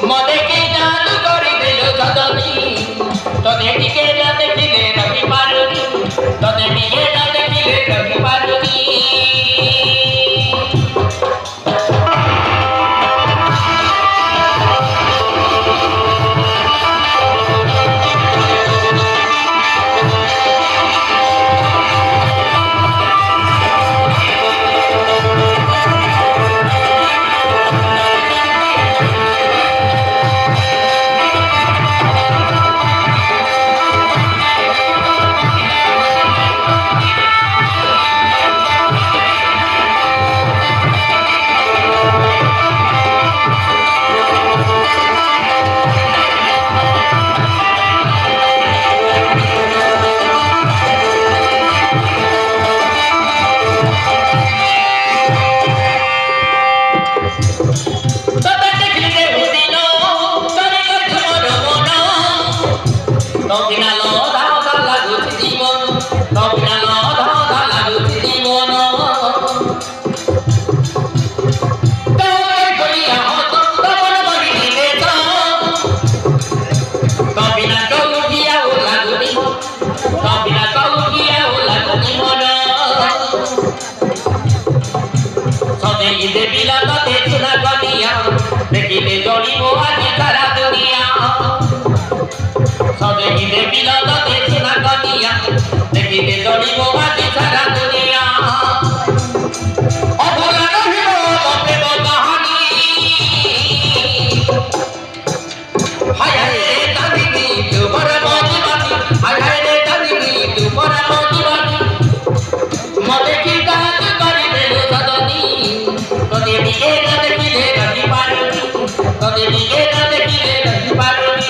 মনে কি জাদু করে দিল সদনী তোদের দিকে না দেখিলে রবি পারুনি তোদের দিকে না দেখিলে রবি পারুনি देखिले जोड़ीबो आगे सारा दुनिया सदे हिले मिलन देखना कनिया देखिले जोड़ीबो आगे सारा दुनिया अभुला रहिबो प्रेम कहानी हाय हाय रे दादी तुमर मौजूदी हाय हाय रे दादी तुमर मौजूदी मते की गात करी देलो सदनी तोदे दिए न देखिले रही पारुनी तोदे दिए न देखिले रही पारुनी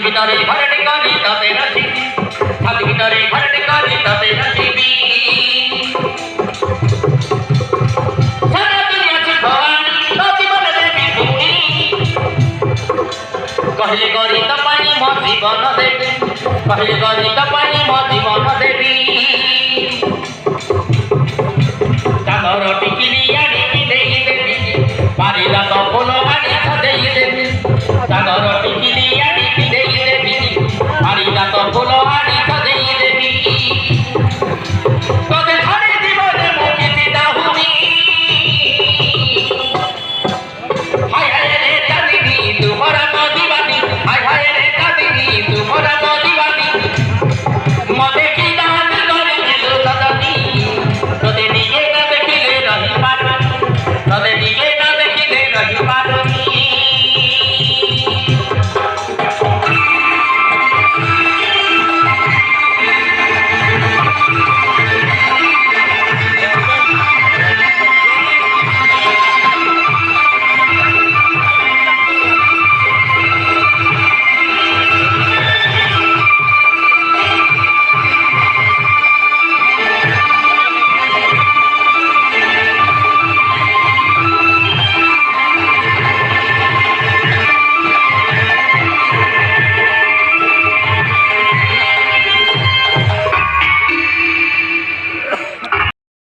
भितरे भरट करी तबे नसीबी छाती भितरे भरट करी तबे नसीबी सारा दुनिया से भवानी नदी मन देवी भूमि कहले गरी तपाईं म जीवन देवी कहले गरी तपाईं म जीवन देवी